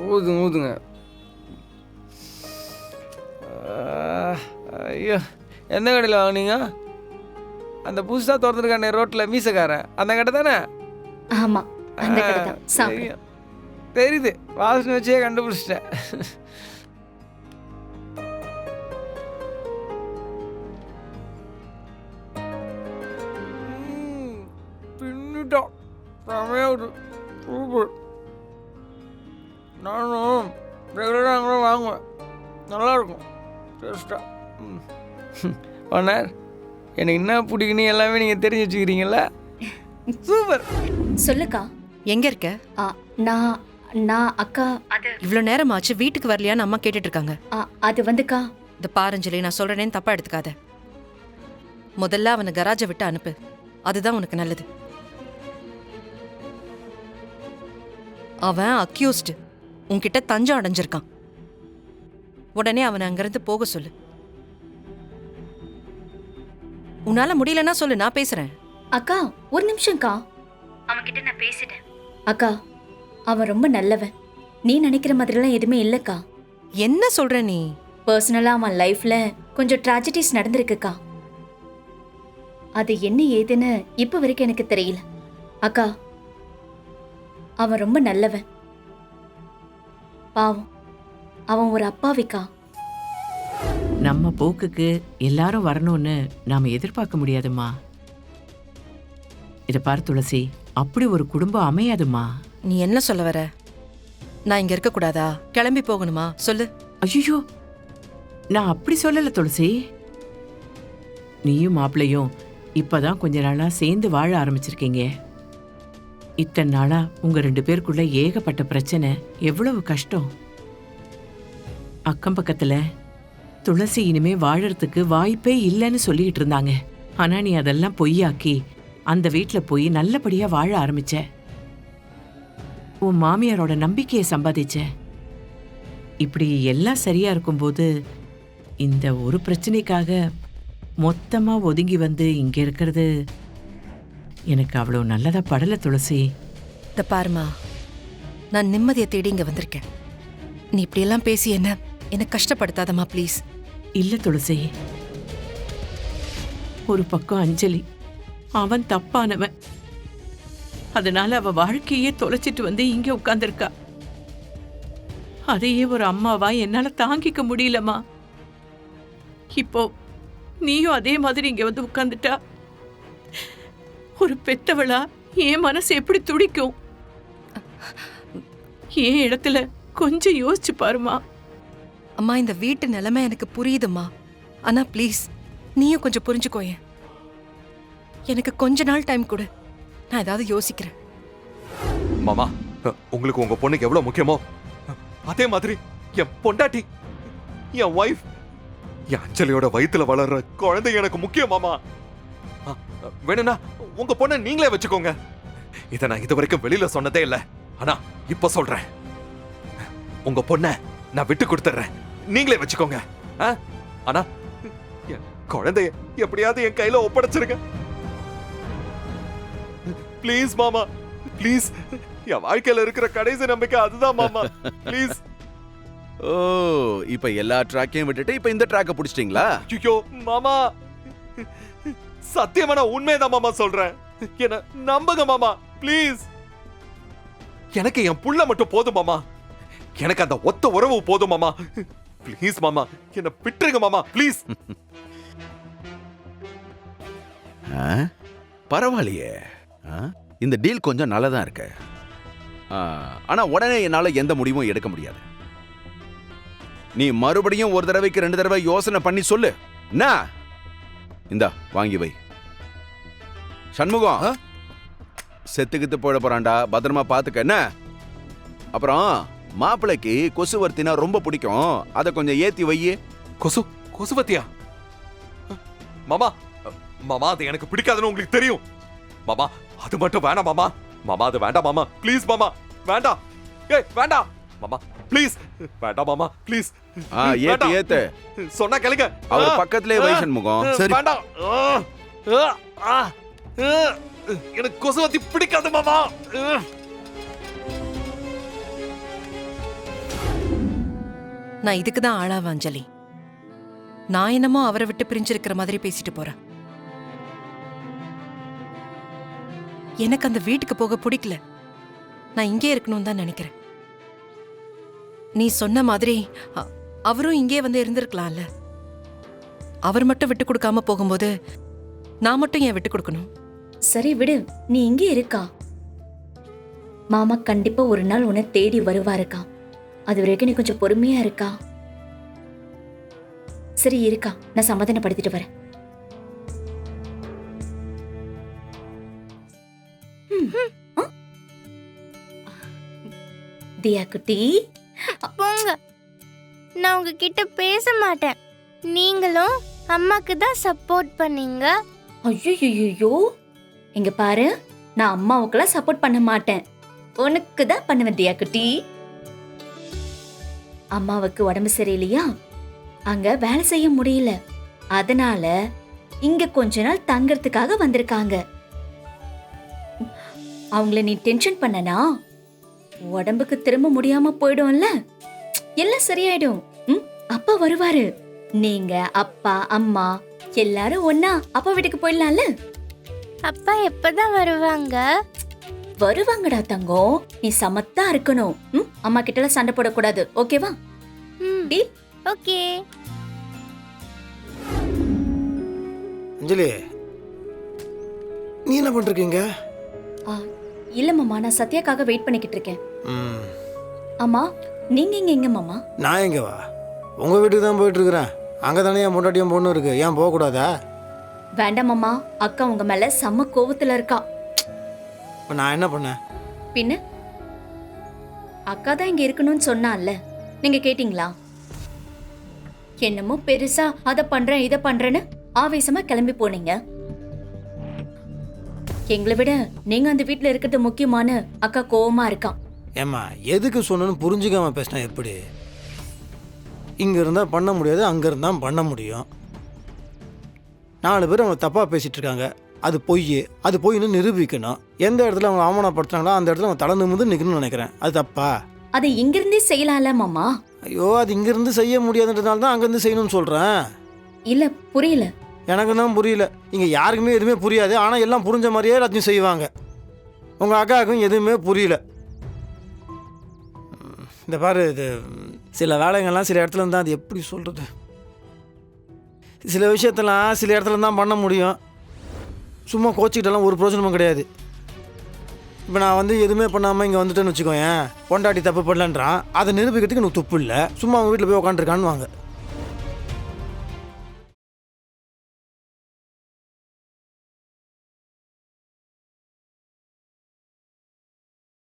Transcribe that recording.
ஊதுங்க ஊதுங்க. ஐயோ, எந்த கடையில் வாங்கினீங்க? அந்த புதுசாக திறந்துருக்கானே ரோட்டில் மீசக்காரன், அந்த கடை தானே? ஆமா, அந்த கடை தான். சாப்பிடு. தெரியுது, வாசனை வச்சே கண்டுபிடிச்சிட்டேன். பின்னிட்டோம், செமையாக சூப்பர். நானும் ரெகுலராக அங்கே வாங்குவேன், நல்லாயிருக்கும் டேஸ்ட்டாக. ஓனர், எனக்கு என்ன பிடிக்குன்னு எல்லாமே நீங்கள் தெரிஞ்சு வச்சுக்கிறீங்களா? சூப்பர். சொல்லுக்கா. எங்க இருக்க? நான் நான் அக்கா, அது இவ்வளோ நேரம் ஆச்சு, வீட்டுக்கு வரலையான்னு அம்மா கேட்டுட்டு இருக்காங்க. அது வந்துக்கா. இந்த பாரஞ்சலி, நான் சொல்றேன்னு தப்பா எடுத்துக்காத. முதல்ல அவனை கராஜை விட்டு அனுப்பு, அதுதான் உனக்கு நல்லது. அவன் அக்யூஸ்டு, உன்கிட்ட தஞ்சம் அடைஞ்சிருக்கான். உடனே அவனை அங்கிருந்து போக சொல்லு. உன்னால முடியலன்னா சொல்லு, நான் பேசுறேன். அக்கா ஒரு நிமிஷம்க்கா, அவன்கிட்ட நான் பேசிட்டேன். அக்கா, அவன் ரொம்ப நல்லவன். நீ நினைக்கிற மாதிரிலாம் எதுவுமே இல்லக்கா. என்ன சொல்ற நீ? பர்சனலா அவன் லைஃப்ல கொஞ்சம் ட்ராஜடிஸ் நடந்திருக்குக்கா. அது என்ன ஏதுன்னு இப்ப வரைக்கும் எனக்கு தெரியல. அக்கா, அவன் ரொம்ப நல்லவன். பாவம், அவன் ஒரு அப்பாவிக்கா. நம்ம போக்குக்கு எல்லாரும் வரணும்னு நாம எதிர்பார்க்க முடியாதுமா. இத பாரு துளசி, அப்படி ஒரு குடும்பம் அமையாதுமா. நீ என்ன சொல்ல வர? நான் இங்க இருக்க கூடாதா? கிளம்பி போகணுமா? சொல்லு. ஐயோ, நான் அப்படி சொல்லல துளசி. நீயும் மாப்பிள்ளையும் இப்பதான் கொஞ்ச நாளா சேர்ந்து வாழ ஆரம்பிச்சிருக்கீங்க. இத்தனை நாளா உங்க 2 பேருக்குள்ள ஏகப்பட்ட பிரச்சனை, எவ்வளவு கஷ்டம். அக்கம் பக்கத்துல துளசி இனிமே வாழறதுக்கு வாய்ப்பே இல்லைன்னு சொல்லிட்டு இருந்தாங்க. ஆனா நீ அதெல்லாம் பொய்யாக்கி அந்த வீட்டுல போய் நல்லபடியா வாழ ஆரம்பிச்ச. உன் மாமியாரோட நம்பிக்கையை சம்பாதிச்ச. இப்படி எல்லாம் சரியா இருக்கும்போது இந்த ஒரு பிரச்சனைக்காக மொத்தமா ஒதுங்கி வந்து இங்க இருக்கிறது எனக்கு அவ்வளவு நல்லதா படல துளசி. இந்த பாருமா, நான் நிம்மதியை தேடி இங்க வந்திருக்கேன். நீ இப்படியெல்லாம் பேசி என்ன கஷ்டப்படுத்தாதம்மா ப்ளீஸ். இல்ல துளசி, ஒரு பக்கம் அஞ்சலி, அவன் தப்பானவன். அதனால அவ வாழ்க்கையே தொலைச்சிட்டு வந்து இங்க உட்கார்ந்திருக்கா. அதையே ஒரு அம்மாவா என்னால தாங்கிக்க முடியலமா. இப்போ நீயும் அதே மாதிரி இங்க வந்து உட்கார்ந்துட்டா ஒரு பெத்தவளா என் மனசு எப்படி துடிக்கும்? என் இடத்துல கொஞ்சம் யோசிச்சு பாருமா. அம்மா, இந்த வீட்டு நிலைமை எனக்கு புரியுதும்மா. ஆனா ப்ளீஸ், நீயும் கொஞ்சம் புரிஞ்சுக்கோயேன். எனக்கு கொஞ்ச நாள் டைம் கொடு, நான் ஏதாவது யோசிக்கிறேன். மாமா, உங்களுக்கு உங்க பொண்ணுக்கு எவ்வளவு முக்கியமோ அதே மாதிரி என் பொண்டாட்டி, என் வைஃப், என் அஞ்சலியோட வயித்துல வளர்ற குழந்தை எனக்கு முக்கியம் மாமா. வேணும்னா உங்க பொண்ணை நீங்களே வச்சுக்கோங்க. இதை நான் இது வரைக்கும் வெளியில சொன்னதே இல்லை, ஆனா இப்ப சொல்றேன். உங்க பொண்ணை நான் விட்டு கொடுத்துறேன், நீங்களே வச்சுக்கோங்க. ஆனா என் குழந்தைய எப்படியாவது என் கையில ஒப்படைச்சிருங்க ப்ளீஸ் மாமா, ப்ளீஸ். என் வாழ்க்கையில இருக்கிற கடைசி நம்பிக்கை அதுதான் மாமா, ப்ளீஸ். ஓ, இப்ப எல்லா ட்ராக்கையும் விட்டுட்டு இப்ப இந்த ட்ராக்க புடிச்சிட்டீங்களா? ஐயோ மாமா, சத்தியமா நான் உண்மைதான் மாமா சொல்றேன், என்ன நம்புங்க மாமா ப்ளீஸ். எனக்கு என் புள்ள மட்டும் போதும் மாமா, எனக்கு அந்த ஒத்த உறவு போதும் மாமா, ப்ளீஸ் மாமா, என்ன விட்டுருங்க மாமா ப்ளீஸ். பரவாயில்லையே, இந்த டீல் கொஞ்சம் நல்லதா இருக்கு. ஆனா உடனே என்னால எந்த முடிவும் எடுக்க முடியாது. நீ மறுபடியும் ஒரு தடவைக்கு 2 தடவை யோசனை பண்ணி சொல்லு. என்ன? இந்தா வாங்கி வை. சண்முகம் செத்துக்கிட்டு போட போறான்டா, பத்திரமா பாத்துக்க. என்ன? அப்புறம் மாப்பிளைக்கு கொசுவர்த்தினா ரொம்ப பிடிக்கும், அதை கொஞ்சம் ஏத்தி வையே. கொசுவத்தியா? மாமா, மாமா அது எனக்கு பிடிக்காதுன்னு உங்களுக்கு தெரியும் மாமா. அது மட்டும் வேண்டாம் மாமா, மாமா அது வேண்டாம் மாமா ப்ளீஸ் மாமா, வேண்டாம். ஏய் வேண்டாம் மாமா ப்ளீஸ், வேண்டாம் மாமா ப்ளீஸ். ஏத்து ஏத்து சொன்னா கேளுங்க. அவர் பக்கத்துலயே வை சண்முகம். சரி வேண்டாம். எனக்கு கொசுவத்தி பிடிக்காது மாமா. நான் இதுக்கு தான் ஆளாவேன் அஞ்சலி. நான் என்னமோ அவரை விட்டு பிரிஞ்சிருக்கிற மாதிரி பேசிட்டு போறேன். எனக்கு அந்த வீட்டுக்கு போக பிடிக்கல. நான் இங்கே இருக்கணும்னு தான் நினைக்கிறேன். நீ சொன்ன மாதிரி அவரும் இங்கே வந்து இருந்திருக்கலாம்ல. அவர் மட்டும் விட்டு கொடுக்காம போகும்போது நான் மட்டும் ஏன் விட்டு கொடுக்கணும்? சரி விடு, நீ இங்கே இருக்கா. மாமா கண்டிப்பா ஒரு நாள் உன்னை தேடி வருவாருக்கா. அது வரைக்கும் நீ கொஞ்சம் பொறுமையா இருக்கா. சரி இருக்கா, நான் சமாதானப்படுத்திட்டு வரேன். தியா குட்டி, போங்க, நான் உங்ககிட்ட பேச மாட்டேன். நீங்களும் அம்மாக்கு தான் சப்போர்ட் பண்ணீங்க. ஐயோ இங்க பாரு, நான் அம்மாவுக்கெல்லாம் சப்போர்ட் பண்ண மாட்டேன், உனக்கு தான் பண்ணுவேன் தியா குட்டி. அம்மாவுக்கு உடம்பு சரியில்லையா, அங்க வேலை செய்ய முடியல, அதனால இங்க கொஞ்ச நாள் தங்கறதுக்காக வந்திருக்காங்க. அவங்கள நீ டென்ஷன் பண்ணனா உடம்புக்கு திரும்ப முடியாம போயிடும்ல. எல்லாம் சரியாயிடும். அப்பா வருவாரு. நீங்க அப்பா அம்மா எல்லாரும் ஒன்னா அப்பா வீட்டுக்கு போயிடலாம்ல. அப்பா எப்பதான் வருவாங்க? வருவாங்கடா தங்கம், நீ சமத்தா இருக்கணும். அம்மா கிட்ட சண்டை போடக்கூடாது, ஓகேவா? டீல்? ஓகே. அஞ்சலி, நீ என்ன பண்ணிருக்கீங்க? இல்ல மாமா, நான் சத்யாக்காக வெயிட் பண்ணிக்கிட்டு இருக்கேன். அம்மா நீங்க எங்க மாமா? நான் எங்க வா, உங்க வீட்டுக்கு தான் போயிட்டு இருக்கிறேன். அங்க தானே என் பொண்டாட்டியும் பொண்ணு இருக்கு, ஏன் போக கூடாதா? வேண்டாம் மாமா, அக்கா உங்க மேல செம்ம கோவத்துல இருக்கா. இப்ப நான் என்ன பண்ணேன்? பின்ன அக்கா தான் இங்க இருக்கணும்னு சொன்னால, நீங்க கேட்டீங்களா? என்னமோ பெருசா அத பண்றேன் இத பண்றேன்னு ஆவேசமா கிளம்பி போனீங்க. எங்களை விட நீங்க அந்த வீட்டுல இருக்கிறது முக்கியமான அக்கா கோவமா இருக்கான். ஏம்மா, எதுக்கு சொன்னு புரிஞ்சுக்காம பேசினா எப்படி? இங்க இருந்தா பண்ண முடியாது, அங்க இருந்தா பண்ண முடியும். 4 பேர் அவங்க தப்பா பேசிட்டு இருக்காங்க, அது பொய், அது பொய்ன்னு நிரூபிக்கணும். எந்த இடத்துல அவங்க அவமானப்படுத்துறாங்களோ அந்த இடத்துல அவங்க தலை நிமிர்ந்து நிக்கணும்னு நினைக்கிறேன். அது தப்பா? அதை இங்கிருந்தே செய்யலாம்ல மாமா. ஐயோ, அது இங்கிருந்து செய்ய முடியாதுன்றதுனால தான் அங்கிருந்து செய்யணும்னு சொல்றேன். இல்ல புரியல. எனக்கு தான் புரியல. இங்க யாருக்குமே எதுவுமே புரியாது, ஆனா எல்லாம் புரிஞ்ச மாதிரியே எல்லாத்தையும் செய்வாங்க. உங்க அக்காவுக்கும் எதுவுமே புரியல. இந்த பாரு, இது சில வேலைங்கள்லாம் சில இடத்துல இருந்தால் அது எப்படி சொல்கிறது, சில விஷயத்தெல்லாம் சில இடத்துல தான் பண்ண முடியும். சும்மா கோச்சிக்கிட்டெல்லாம் ஒரு பிரோஜனமும் கிடையாது. இப்போ நான் வந்து எதுவுமே பண்ணாமல் இங்கே வந்துட்டேன்னு வச்சுக்கோயேன், பொண்டாட்டி தப்பு பண்ணலன்றான், அதை நிரூபிக்கிறதுக்கு எனக்கு துப்பு இல்லை, சும்மா அவங்க வீட்டில் போய் உட்காந்துருக்கான்னு வாங்க.